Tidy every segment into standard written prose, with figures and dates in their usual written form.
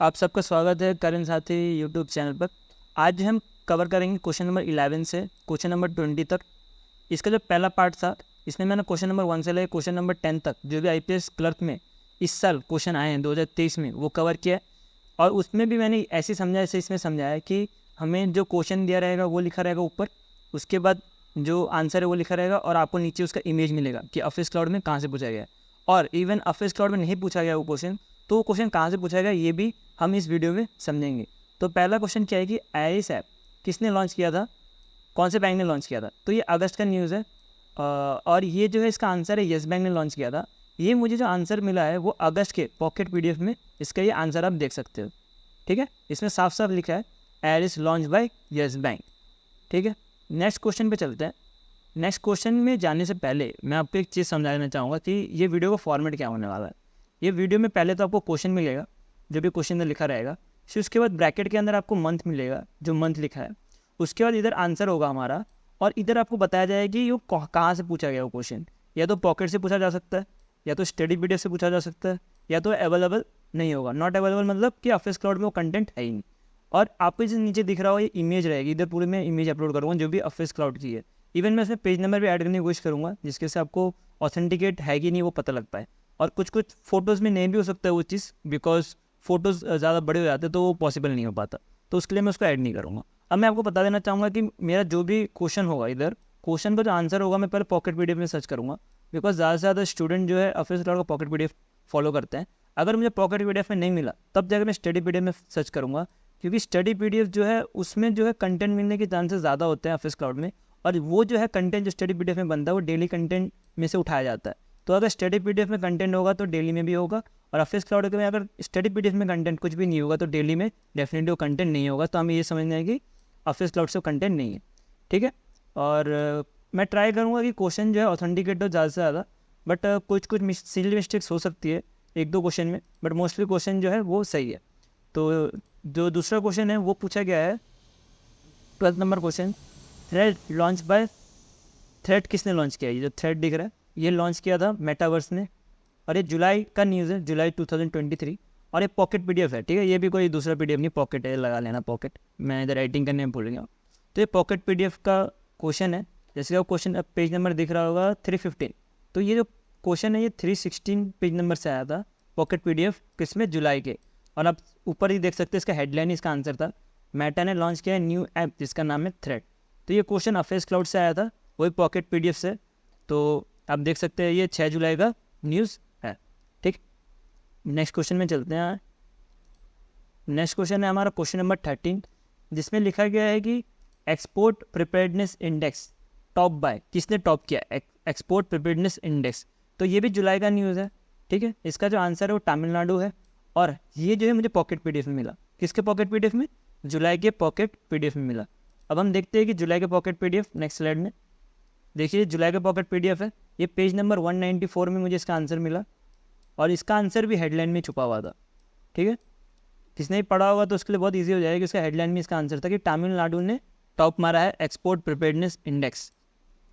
आप सबका स्वागत है करण साथी यूट्यूब चैनल पर। आज हम कवर करेंगे क्वेश्चन नंबर 11 से क्वेश्चन नंबर 20 तक। इसका जो पहला पार्ट था इसमें मैंने क्वेश्चन नंबर 1 से लेकर क्वेश्चन नंबर 10 तक जो भी आईपीएस क्लर्क में इस साल क्वेश्चन आए हैं 2023 में वो कवर किया है। और उसमें भी मैंने ऐसे समझा ऐसे इसमें समझाया कि हमें जो क्वेश्चन दिया रहेगा वो लिखा रहेगा ऊपर, उसके बाद जो आंसर है वो लिखा रहेगा और आपको नीचे उसका इमेज मिलेगा कि ऑफिस क्लाउड में कहाँ से पूछा गया है। और इवन ऑफिस क्लाउड में नहीं पूछा गया वो क्वेश्चन तो वो क्वेश्चन कहाँ से पूछा गया ये भी हम इस वीडियो में समझेंगे। तो पहला क्वेश्चन क्या है कि आईआईएस ऐप किसने लॉन्च किया था, कौन से बैंक ने लॉन्च किया था। तो ये अगस्त का न्यूज़ है और ये जो है इसका आंसर है येस बैंक ने लॉन्च किया था। ये मुझे जो आंसर मिला है वो अगस्त के पॉकेट पीडीएफ में इसका ये आंसर आप देख सकते हो। ठीक है, इसमें साफ साफ लिखा है IIS launch by yes bank. ठीक है, नेक्स्ट क्वेश्चन पे चलते हैं। नेक्स्ट क्वेश्चन में जाने से पहले मैं आपको एक चीज़ समझाना चाहूँगा कि ये वीडियो का फॉर्मेट क्या होने वाला है। ये वीडियो में पहले तो आपको क्वेश्चन मिलेगा जो भी क्वेश्चन में लिखा रहेगा, फिर उसके बाद ब्रैकेट के अंदर आपको मंथ मिलेगा जो मंथ लिखा है, उसके बाद इधर आंसर होगा हमारा और इधर आपको बताया जाएगा कि ये कहाँ से पूछा गया वो क्वेश्चन। या तो पॉकेट से पूछा जा सकता है, या तो स्टडी पीडीएफ से पूछा जा सकता है, या तो अवेलेबल नहीं होगा। नॉट अवेलेबल मतलब कि ऑफिस क्लाउड में वो कंटेंट है ही नहीं। और आपको जो नीचे दिख रहा हो ये इमेज रहेगी, इधर पूरे में इमेज अपलोड करूँगा जो भी ऑफिस क्लाउड की है। इवन मैं इसमें पेज नंबर भी ऐड करने की कोशिश करूँगा जिसके से आपको ऑथेंटिकेट है कि नहीं वो पता लग पाए। और कुछ कुछ फोटोज़ में नहीं भी हो सकता है वो चीज़, बिकॉज फोटोज़ ज़्यादा बड़े हो जाते तो वो पॉसिबल नहीं हो पाता, तो उसके लिए मैं उसको ऐड नहीं करूँगा। अब मैं आपको बता देना चाहूँगा कि मेरा जो भी क्वेश्चन होगा इधर क्वेश्चन का जो आंसर होगा मैं पहले पॉकेट पीडीएफ में सर्च करूँगा, बिकॉज ज़्यादा से ज़्यादा स्टूडेंट जो है ऑफिस क्लाउड का पॉकेट पीडीएफ फॉलो करते हैं। अगर मुझे पॉकेट पीडीएफ में नहीं मिला तब जाकर मैं स्टडी पीडीएफ में सर्च करूँगा, क्योंकि स्टडी पीडीएफ जो है उसमें जो है कंटेंट मिलने के चांसेस ज़्यादा होते हैं ऑफिस क्लाउड में। और वो जो है कंटेंट जो स्टडी पीडीएफ में बनता है वो डेली कंटेंट में से उठाया जाता है। तो अगर स्टडी पीडीएफ में कंटेंट होगा तो डेली में भी होगा, और ऑफिस क्लाउड में अगर स्टडी पीडीएफ में कंटेंट कुछ भी नहीं होगा तो डेली में डेफिनेटली वो कंटेंट नहीं होगा। तो हमें ये समझना है कि ऑफिस क्लाउड से कंटेंट नहीं है। ठीक है, और मैं ट्राई करूँगा कि क्वेश्चन जो है ऑथेंटिकेट हो ज़्यादा से ज़्यादा, बट कुछ कुछ सिली मिस्टेक्स हो सकती है एक दो क्वेश्चन में, बट मोस्टली क्वेश्चन जो है वो सही है। तो जो दूसरा क्वेश्चन है वो पूछा गया है 12 number question, thread launch by, thread किसने लॉन्च किया है। ये जो थ्रेड दिख रहा है ये लॉन्च किया था मेटावर्स ने, और ये जुलाई का न्यूज़ है, जुलाई 2023। और ये पॉकेट पीडीएफ है। ठीक है, ये भी कोई दूसरा पीडीएफ नहीं, पॉकेट है, लगा लेना पॉकेट, मैं इधर एडिटिंग करने में भूल गया। तो ये पॉकेट पीडीएफ का क्वेश्चन है। जैसे वो क्वेश्चन अब पेज नंबर दिख रहा होगा 315, तो ये जो क्वेश्चन है ये 316 पेज नंबर से आया था पॉकेट पीडीएफ किसमें, जुलाई के। और आप ऊपर ही देख सकते हैं इसका हेडलाइन ही इसका आंसर था, मेटा ने लॉन्च किया है न्यू ऐप जिसका नाम है थ्रेड। तो ये क्वेश्चन ऑफिस क्लाउड से आया था, वही पॉकेट पीडीएफ से। तो आप देख सकते हैं ये 6 जुलाई का न्यूज़ है। ठीक, नेक्स्ट क्वेश्चन में चलते हैं। नेक्स्ट क्वेश्चन है हमारा क्वेश्चन नंबर 13, जिसमें लिखा गया है कि export preparedness index top bye, किसने टॉप किया एक्सपोर्ट प्रिपेयर्डनेस इंडेक्स। तो ये भी जुलाई का न्यूज़ है। ठीक है, इसका जो आंसर है वो तमिलनाडु है। और ये जो है मुझे पॉकेट पीडीएफ में मिला, किसके पॉकेट पीडीएफ में, जुलाई के पॉकेट पीडीएफ में मिला। अब हम देखते हैं कि जुलाई के पॉकेट पीडीएफ, नेक्स्ट स्लाइड में देखिए जुलाई का पॉकेट पीडीएफ है। ये पेज नंबर 194 में मुझे इसका आंसर मिला, और इसका आंसर भी हेडलाइन में छुपा हुआ था। ठीक है, किसने भी पढ़ा होगा तो उसके लिए बहुत इजी हो जाएगा कि इसका हेडलाइन में इसका आंसर था कि तमिलनाडु ने टॉप मारा है एक्सपोर्ट प्रिपेयर्डनेस इंडेक्स।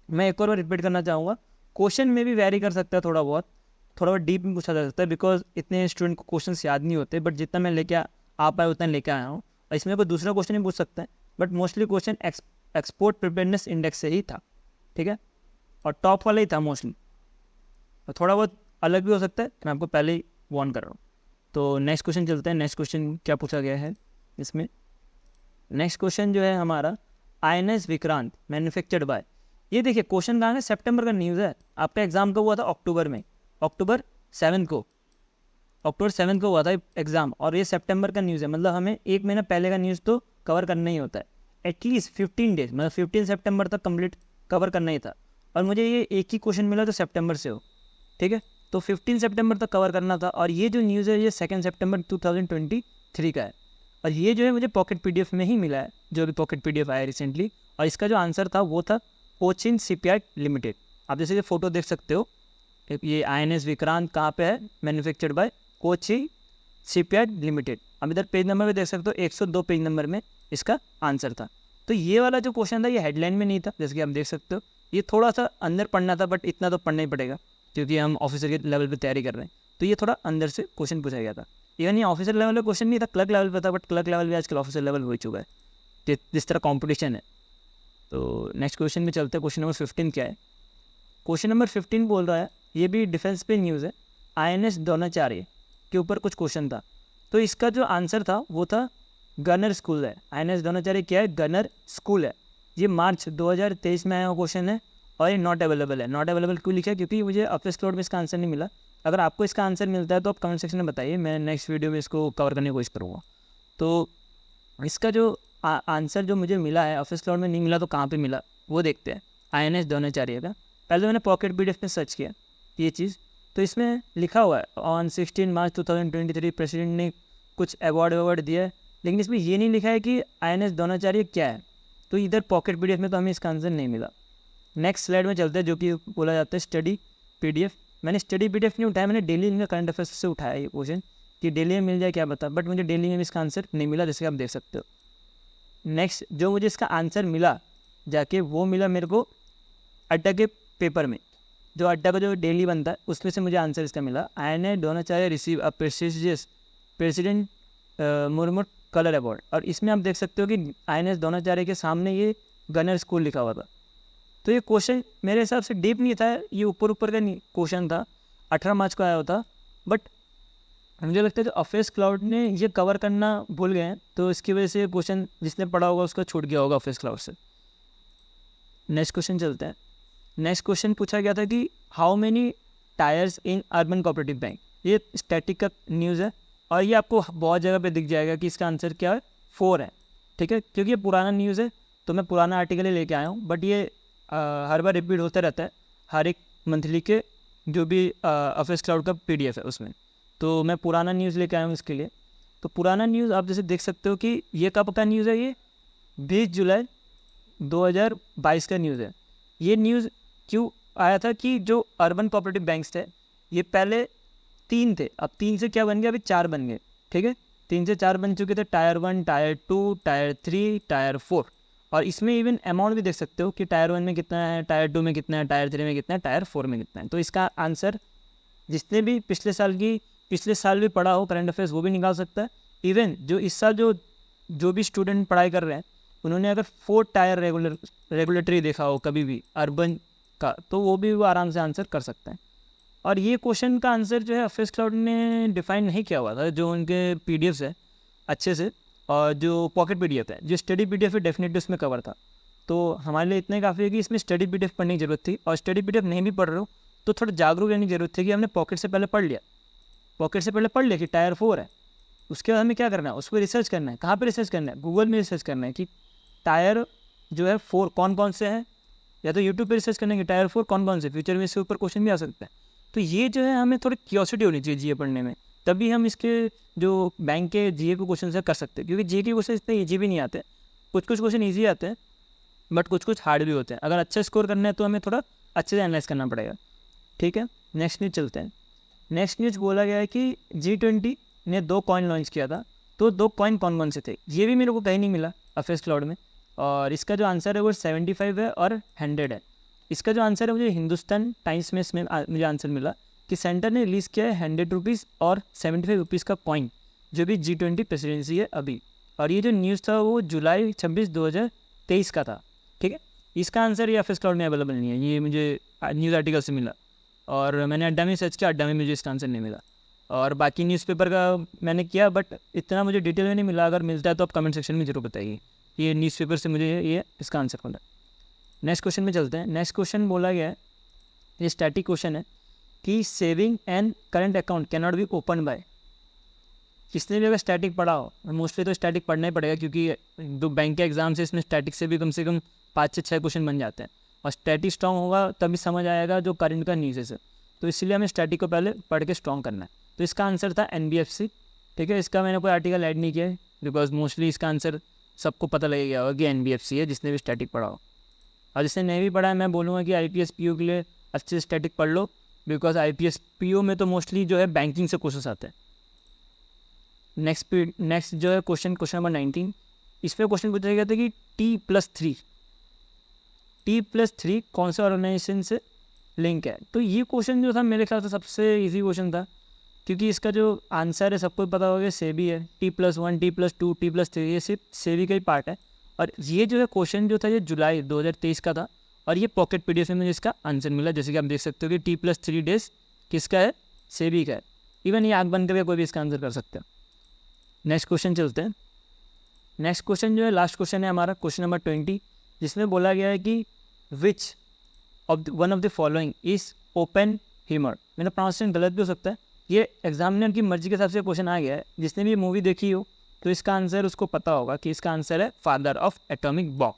मैं एक और बार रिपीट करना चाहूँगा, क्वेश्चन में भी वेरी कर सकता है, थोड़ा बहुत डीप में पूछा जा सकता है, बिकॉज इतने स्टूडेंट को क्वेश्चन याद नहीं होते, बट जितना मैं लेके आ पाया उतना लेके आया हूँ। और इसमें कोई दूसरा क्वेश्चन भी पूछ सकता है, but mostly question export preparedness index से ही था। ठीक है, और टॉप वाला ही था मोस्टली, और थोड़ा बहुत अलग भी हो सकता है, मैं आपको पहले ही वार्न कर रहा हूँ। तो नेक्स्ट क्वेश्चन चलते हैं। नेक्स्ट क्वेश्चन क्या पूछा गया है इसमें, नेक्स्ट क्वेश्चन जो है हमारा आईएनएस विक्रांत मैन्युफैक्चर्ड बाय। ये देखिए क्वेश्चन कहाँ है, सितंबर का न्यूज़ है। आपका एग्जाम कब हुआ था, अक्टूबर में, अक्टूबर 7 को हुआ था एग्ज़ाम, और ये सितंबर का न्यूज़ है। मतलब हमें एक महीना पहले का न्यूज़ तो कवर करना ही होता है, एटलीस्ट 15 डेज, मतलब 15 सितंबर तक कंप्लीट कवर करना ही था। और मुझे ये एक ही क्वेश्चन मिला तो सितंबर से हो। ठीक है, तो 15 सितंबर तक कवर करना था, और ये जो न्यूज़ है ये 2 सितंबर 2023 का है। और ये जो है मुझे पॉकेट पीडीएफ में ही मिला है, जो भी पॉकेट पीडीएफ आया रिसेंटली। और इसका जो आंसर था वो था कोचिन शिपयार्ड लिमिटेड। आप जैसे ये फोटो देख सकते हो, ये आईएनएस विक्रांत कहाँ पे है, manufactured by Cochin shipyard limited. अब इधर पेज नंबर भी देख सकते हो, 102 पेज नंबर में इसका आंसर था। तो ये वाला जो क्वेश्चन था ये हेडलाइन में नहीं था, जैसे कि आप देख सकते हो। ये थोड़ा सा अंदर पढ़ना था, बट इतना तो पढ़ना ही पड़ेगा क्योंकि हम ऑफिसर के लेवल पे तैयारी कर रहे हैं। तो ये थोड़ा अंदर से क्वेश्चन पूछा गया था। इवन ये ऑफिसर लेवल का क्वेश्चन नहीं था, क्लर्क लेवल पे था, बट क्लर्क लेवल भी आजकल ऑफिसर लेवल हो चुका है जिस तरह कॉम्पिटिशन है। तो नेक्स्ट क्वेश्चन में चलते हैं। क्वेश्चन नंबर 15 क्या है? क्वेश्चन नंबर 15 बोल रहा है, ये भी डिफेंस पे न्यूज़ है, INS द्रोणाचार्य के ऊपर कुछ क्वेश्चन था। तो इसका जो आंसर था वो था गनर स्कूल है। INS द्रोणाचार्य क्या है? गनर स्कूल है। ये मार्च 2023 में आया हुआ क्वेश्चन है और ये नॉट अवेलेबल है। नॉट अवेलेबल क्यों लिखा है? क्योंकि मुझे अपने स्लॉट में इसका आंसर नहीं मिला। अगर आपको इसका आंसर मिलता है तो आप कमेंट सेक्शन में बताइए, मैं नेक्स्ट वीडियो में इसको कवर करने की कोशिश करूँगा। तो इसका जो आंसर जो मुझे मिला है ऑफिस क्लाउड में नहीं मिला, तो कहाँ पे मिला वो देखते हैं। INS द्रोणाचार्य का पहले मैंने पॉकेट PDF में सर्च किया ये चीज़, तो इसमें लिखा हुआ है ऑन 16 मार्च 2023 प्रेसिडेंट ने कुछ अवार्ड दिया है, लेकिन इसमें ये नहीं लिखा है कि INS द्रोणाचार्य क्या है। तो इधर पॉकेट PDF में तो हमें इसका आंसर नहीं मिला। नेक्स्ट स्लाइड में चलते हैं, जो कि बोला जाता है स्टडी PDF। मैंने स्टडी PDF नहीं उठाया, मैंने डेली का करंट अफेयर्स से उठाया ये क्वेश्चन कि डेली में मिल जाए क्या बता, बट मुझे डेली में इसका आंसर नहीं मिला, जैसे आप देख सकते हो। नेक्स्ट जो मुझे इसका आंसर मिला जाके वो मिला मेरे को अड्डा के पेपर में, जो अड्डा का जो डेली बनता है उसमें से मुझे आंसर इसका मिला। INS Dronacharya receive a prestigious president Murmu colour award. और इसमें आप देख सकते हो कि INS द्रोणाचार्य के सामने ये गनर स्कूल लिखा हुआ था। तो ये क्वेश्चन मेरे हिसाब से डीप नहीं था, ये ऊपर का क्वेश्चन था, 18 मार्च को आया होता, बट मुझे लगता है जो ऑफिस क्लाउड ने ये कवर करना भूल गए हैं, तो इसकी वजह से क्वेश्चन जिसने पढ़ा होगा उसका छूट गया होगा ऑफिस क्लाउड से। नेक्स्ट क्वेश्चन चलते हैं। नेक्स्ट क्वेश्चन पूछा गया था कि how many tyres in urban cooperative bank. ये स्टैटिक का न्यूज़ है और ये आपको बहुत जगह पे दिख जाएगा कि इसका आंसर क्या है, 4 है। ठीक है, क्योंकि ये पुराना न्यूज़ है तो मैं पुराना आर्टिकल ही लेके आया हूँ, बट ये हर बार रिपीट होता रहता है हर एक मंथली के जो भी ऑफिस क्लाउड का PDF है उसमें। तो मैं पुराना न्यूज़ लेके आया हूँ इसके लिए। तो पुराना न्यूज़ आप जैसे देख सकते हो कि ये कब का न्यूज़ है, ये 20 जुलाई 2022 का न्यूज़ है। ये न्यूज़ क्यों आया था कि जो अर्बन कोऑपरेटिव बैंक्स थे ये पहले 3 थे, अब 3 से क्या बन गया, अभी 4 बन गए। ठीक है, 3 से 4 बन चुके थे, टायर 1, टायर 2, टायर 3, टायर 4। और इसमें इवन अमाउंट भी देख सकते हो कि टायर 1 में कितना है, टायर 2 में कितना है, टायर 3 में कितना है, टायर 4 में कितना है। तो इसका आंसर जिसने भी पिछले साल भी पढ़ा हो करंट अफेयर्स वो भी निकाल सकता है। इवन जो इस साल जो भी स्टूडेंट पढ़ाई कर रहे हैं उन्होंने अगर 4 टायर रेगुलेटरी देखा हो कभी भी अर्बन का, तो वो आराम से आंसर कर सकते हैं। और ये क्वेश्चन का आंसर जो है ऑफिस क्लाउड ने डिफाइन नहीं किया हुआ था, जो उनके PDFs है अच्छे से, और जो पॉकेट PDF है, जो स्टडी PDF है डेफिनेटली उसमें कवर था। तो हमारे लिए इतने काफ़ी है कि इसमें स्टडी PDF पढ़ने की ज़रूरत थी, और स्टडी PDF नहीं भी पढ़ रहे हो तो थोड़ा जागरूक रहने की ज़रूरत थी कि हमने पॉकेट से पहले पढ़ लिया कि टायर 4 है। उसके बाद हमें क्या करना है, उस पर रिसर्च करना है। कहाँ पे रिसर्च करना है? गूगल में रिसर्च करना है कि टायर जो है 4 कौन कौन से हैं, या तो यूट्यूब पे रिसर्च करना है कि टायर 4 कौन कौन से। फ्यूचर में इसके ऊपर क्वेश्चन भी आ सकता है। तो ये जो है हमें थोड़ी क्यूरियोसिटी होनी चाहिए GA पढ़ने में, तभी हम इसके जो बैंक के GA के क्वेश्चन से कर सकते हैं। क्योंकि GA के क्वेश्चन इतने ईजी भी नहीं आते, कुछ क्वेश्चन ईजी आते हैं बट कुछ हार्ड भी होते हैं। अगर अच्छा स्कोर करना है तो हमें थोड़ा अच्छे से एनालाइज करना पड़ेगा। ठीक है, नेक्स्ट न्यूज़ चलते हैं। नेक्स्ट न्यूज़ बोला गया है कि G20 ने 2 कॉइन लॉन्च किया था, तो 2 कॉइन कौन कौन से थे ये भी मेरे को कहीं नहीं मिला ऑफिस क्लाउड में। और इसका जो आंसर है वो 75 है और 100 है। इसका जो आंसर है मुझे हिंदुस्तान टाइम्स में इसमें मुझे आंसर मिला कि सेंटर ने रिलीज़ किया है 100 रुपीज़ और 75 रुपीज़ का कॉइन, जो भी G20 प्रेसिडेंसी है अभी। और ये जो न्यूज़ था वो जुलाई 26, 2023 का था। ठीक है, इसका आंसर ये ऑफिस क्लाउड में अवेलेबल नहीं है, ये मुझे न्यूज़ आर्टिकल से मिला, और मैंने अड्डा में सर्च किया, अड्डा में मुझे इसका आंसर नहीं मिला। और बाकी न्यूज़पेपर का मैंने किया बट इतना मुझे डिटेल में नहीं मिला। अगर मिलता है तो आप कमेंट सेक्शन में ज़रूर बताइए। ये न्यूज़पेपर से मुझे ये इसका आंसर मिला। नेक्स्ट क्वेश्चन में चलते हैं। नेक्स्ट क्वेश्चन बोला गया है, ये स्टैटिक क्वेश्चन है कि saving and current account can not be open by. किसने भी अगर स्टैटिक पढ़ा हो, मोस्टली तो स्टैटिक पढ़ना ही पड़ेगा क्योंकि जो बैंक के एग्जाम से इसमें स्टैटिक से भी कम से कम 5 से 6 क्वेश्चन बन जाते हैं, और स्टैटिक स्ट्रॉन्ग होगा तभी समझ आएगा जो करंट का न्यूज़ है। तो इसलिए हमें स्टैटिक को पहले पढ़ के स्ट्रॉन्ग करना है। तो इसका आंसर था NBFC। ठीक है, इसका मैंने कोई आर्टिकल ऐड नहीं किया है बिकॉज मोस्टली इसका आंसर सबको पता लग गया होगा कि NBFC है, जिसने भी स्टैटिक पढ़ा हो। और जिसने नहीं भी पढ़ा है मैं बोलूँगा कि IPS PO के लिए अच्छे से स्टैटिक पढ़ लो, बिकॉज IPS PO में तो मोस्टली जो है बैंकिंग से क्वेश्चन आते हैं। नेक्स्ट जो है क्वेश्चन नंबर 19, इस पर क्वेश्चन पूछा गया था कि T+3 कौन से ऑर्गेनाइजेशन से लिंक है। तो ये क्वेश्चन जो था मेरे ख्याल से सबसे इजी क्वेश्चन था, क्योंकि इसका जो आंसर है सबको पता होगा सेबी है, T+1 T+2 T+3 ये सिर्फ सेबी का ही पार्ट है। और ये जो है क्वेश्चन जो था ये जुलाई 2023 का था और ये पॉकेट PDF में मुझे इसका आंसर मिला। जैसे कि आप देख सकते हो कि T+3 डेज किसका है, सेबी का है। इवन ये आँख बंद करके कोई भी इसका आंसर कर सकते हो। नेक्स्ट क्वेश्चन चलते हैं। नेक्स्ट क्वेश्चन जो है लास्ट क्वेश्चन है हमारा, क्वेश्चन नंबर 20, जिसमें बोला गया है कि which one of the following is open humour. मेरा प्रोनाउंसिएशन गलत भी हो सकता है, ये एग्जामिनर की मर्जी के हिसाब से क्वेश्चन आ गया है। जिसने भी मूवी देखी हो तो इसका आंसर उसको पता होगा कि इसका आंसर है फादर ऑफ एटॉमिक बॉम्ब।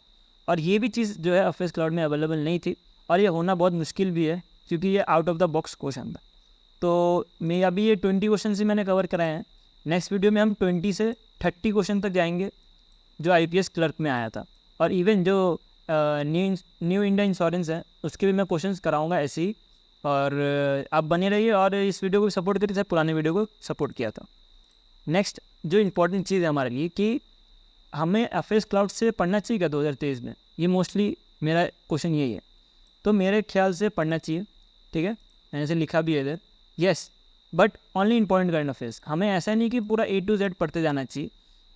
और ये भी चीज़ जो है ऑफिस क्लाउड में अवेलेबल नहीं थी और ये होना बहुत मुश्किल भी है क्योंकि ये out of the box question था। तो मैं अभी ये 20 क्वेश्चन ही मैंने कवर कराए हैं। नेक्स्ट वीडियो में हम 20 से 30 क्वेश्चन तक जाएंगे जो IPS क्लर्क में आया था। और इवन जो न्यू इंडिया इंश्योरेंस है उसके भी मैं क्वेश्चंस कराऊंगा ऐसे ही। और आप बने रहिए और इस वीडियो को सपोर्ट करिए जैसे पुराने वीडियो को सपोर्ट किया था। नेक्स्ट जो इम्पोर्टेंट चीज़ है हमारे लिए कि हमें ऑफिस क्लाउड से पढ़ना चाहिए क्या 2023 में, ये मोस्टली मेरा क्वेश्चन यही है। तो मेरे ख्याल से पढ़ना चाहिए, ठीक है, मैंने ऐसे लिखा भी है इधर, yes, but only important current affairs. हमें ऐसा नहीं कि पूरा A to Z पढ़ते जाना चाहिए,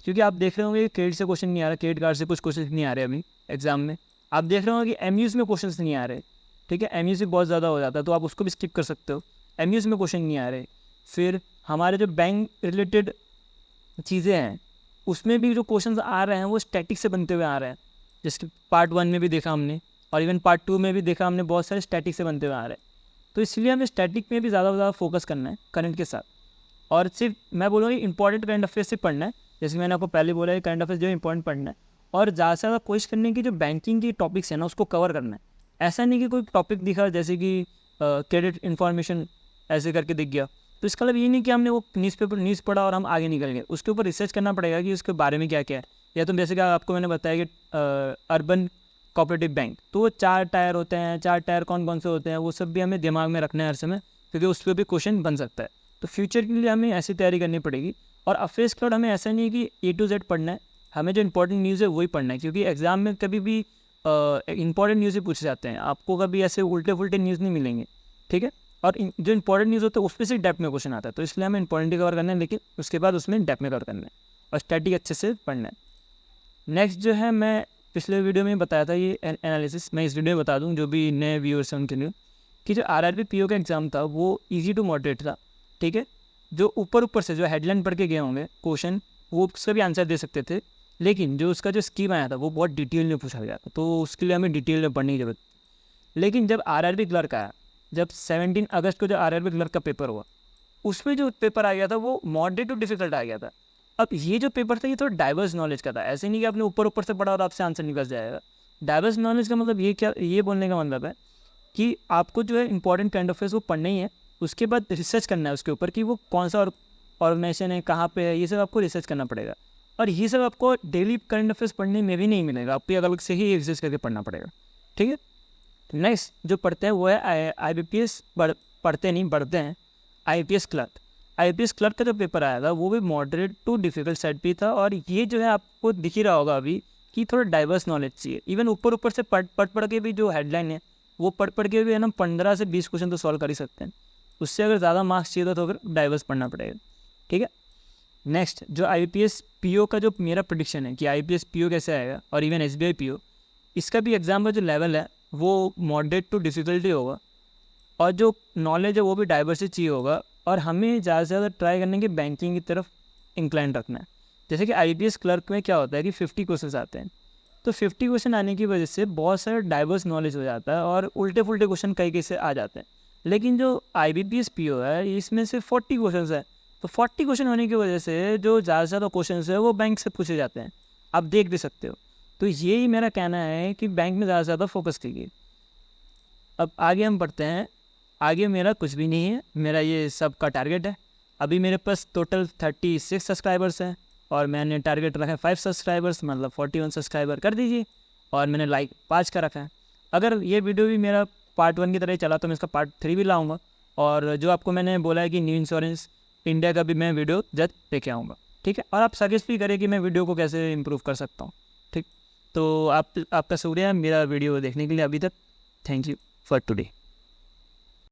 क्योंकि आप देख रहे होंगे क्रेडिट से क्वेश्चन नहीं आ रहा, क्रेडिट कार्ड से कुछ क्वेश्चन नहीं आ रहे अभी एग्जाम में। आप देख रहे होंगे कि MUs में क्वेश्चन नहीं आ रहे, ठीक है, MUs बहुत ज़्यादा हो जाता है तो आप उसको भी स्किप कर सकते हो, MUs में क्वेश्चन नहीं आ रहे। फिर हमारे जो बैंक रिलेटेड चीज़ें हैं उसमें भी जो क्वेश्चंस आ रहे हैं वो स्टैटिक से बनते हुए आ रहे हैं, जिसके पार्ट 1 में भी देखा हमने और इवन पार्ट 2 में भी देखा हमने, बहुत सारे स्टैटिक से बनते हुए आ रहे हैं। तो इसलिए हमें स्टैटिक में भी ज़्यादा फोकस करना है करंट के साथ। और सिर्फ मैं बोलूँगी इंपॉर्टेंट करंट अफेयर्स से पढ़ना है, जैसे मैंने आपको पहले बोला है करंट अफेयर्स जो इंपॉर्टेंट पढ़ना है। और ज़्यादा से ज़्यादा कोशिश करने की जो बैंकिंग की टॉपिक्स है ना उसको कवर करना है। ऐसा नहीं कि कोई टॉपिक दिखा जैसे कि क्रेडिट इन्फॉर्मेशन ऐसे करके दिख गया तो इसका मतलब ये नहीं कि हमने वो न्यूज़ पढ़ा और हम आगे निकल गए। उसके ऊपर रिसर्च करना पड़ेगा कि उसके बारे में क्या क्या है। या तो जैसे कि आपको मैंने बताया कि अर्बन कोऑपरेटिव बैंक, तो वो 4 टायर होते हैं, 4 टायर कौन कौन से होते हैं वो सब भी हमें दिमाग में रखना है हर समय, क्योंकि उस पर भी क्वेश्चन बन सकता है। तो फ्यूचर के लिए हमें ऐसी तैयारी करनी पड़ेगी। और अफेयर्स क्लाउड हमें ऐसा नहीं कि A to Z पढ़ना है, हमें जो इंपॉर्टेंट न्यूज़ है वही पढ़ना है, क्योंकि एग्जाम में कभी भी इंपॉर्टेंट न्यूज़ ही पूछे जाते हैं, आपको कभी ऐसे उल्टे फुल्टे न्यूज़ नहीं मिलेंगे, ठीक है। और जो इंपॉर्टेंट न्यूज़ होता है उस पर से डेप्थ में क्वेश्चन आता है, तो इसलिए हमें इंपॉर्टेंट ही कवर करना है, लेकिन उसके बाद उसमें डेप्थ में कवर करना है और स्टैटिक अच्छे से पढ़ना है। नेक्स्ट जो है मैं पिछले वीडियो में बताया था ये एनालिसिस, मैं इस वीडियो में बता दूं जो भी नए व्यूअर्स हैं उनके लिए, कि जो RRB PO का एग्ज़ाम था वो इजी टू मॉडरेट था, ठीक है। जो ऊपर से जो हेडलाइन पढ़ के गए होंगे क्वेश्चन वो उसका भी आंसर दे सकते थे, लेकिन जो उसका जो स्कीम आया था वो बहुत डिटेल में पूछा गया था, तो उसके लिए हमें डिटेल में पढ़ने की जरूरत। लेकिन जब RRB क्लर्क आया, जब 17 अगस्त को जो RRB क्लर्क का पेपर हुआ उसमें जो पेपर आ गया था वो मॉडरेट टू डिफिकल्ट आ गया था। अब ये जो पेपर था ये थोड़ा डाइवर्स नॉलेज का था, ऐसे नहीं कि आपने ऊपर से पढ़ा और आपसे आंसर निकल जाएगा। डाइवर्स नॉलेज का मतलब ये क्या, ये बोलने का मतलब है कि आपको जो है इंपॉर्टेंट करंट अफेयर्स वो पढ़ना ही है, उसके बाद रिसर्च करना है उसके ऊपर कि वो कौन सा ऑर्गेनाइजेशन है, कहाँ पे है, ये सब आपको रिसर्च करना पड़ेगा। और ये सब आपको डेली करंट अफेयर्स पढ़ने में भी नहीं मिलेगा, आपको अलग से ही रिसर्च करके पढ़ना पड़ेगा, ठीक है। नेक्स्ट जो पढ़ते हैं वो है IBPS, पढ़ते नहीं बढ़ते हैं IPS क्लर्क। IPS क्लर्क का जो पेपर आया था वो भी मॉडरेट टू डिफिकल्ट साइड पे था। और ये जो है आपको दिख ही रहा होगा अभी कि थोड़ा डाइवर्स नॉलेज चाहिए। इवन ऊपर से पढ़ के भी जो हेडलाइन है वो पढ़ के भी है ना 15 से 20 क्वेश्चन तो सॉल्व कर ही सकते हैं। उससे अगर ज़्यादा मार्क्स चाहिए तो फिर डाइवर्स पढ़ना पड़ेगा, ठीक है। नेक्स्ट जो IPS PO का जो मेरा प्रेडिक्शन है कि IPS PO कैसे आएगा और इवन SBI PO, इसका भी एग्जाम का जो लेवल है वो मॉडरेट टू डिफिकल्टी होगा और जो नॉलेज है वो भी डाइवर्सिटी चाहिए होगा। और हमें ज़्यादा से ज़्यादा ट्राई करने की बैंकिंग की तरफ इंक्लाइन रखना है। जैसे कि IPS क्लर्क में क्या होता है कि 50 क्वेश्चन आते हैं, तो 50 क्वेश्चन आने की वजह से बहुत सारा डाइवर्स नॉलेज हो जाता है और उल्टे फुल्टे क्वेश्चन कई से आ जाते हैं। लेकिन जो IBPS PO है इसमें से 40 क्वेश्चन है, तो 40 क्वेश्चन होने की वजह से जो ज़्यादा से ज़्यादा क्वेश्चन है वो बैंक से पूछे जाते हैं, आप देख भी सकते हो। तो यही मेरा कहना है कि बैंक में ज़्यादा से ज़्यादा फोकस कीजिए। अब आगे हम बढ़ते हैं। आगे मेरा कुछ भी नहीं है, मेरा ये सब का टारगेट है। अभी मेरे पास टोटल 36 सब्सक्राइबर्स हैं और मैंने टारगेट रखा है 5 सब्सक्राइबर्स, मतलब 41 सब्सक्राइबर कर दीजिए। और मैंने लाइक 5 का रखा है। अगर ये वीडियो भी मेरा पार्ट 1 की तरह ही चला तो मैं इसका पार्ट 3 भी लाऊंगा। और जो आपको मैंने बोला है कि न्यू इंश्योरेंस इंडिया का भी मैं वीडियो जल्द लेके आऊँगा, ठीक है। और आप सजेस्ट भी करें कि मैं वीडियो को कैसे इम्प्रूव कर सकता हूँ, ठीक। तो आपका शुक्रिया मेरा वीडियो देखने के लिए अभी तक। Thank you for today.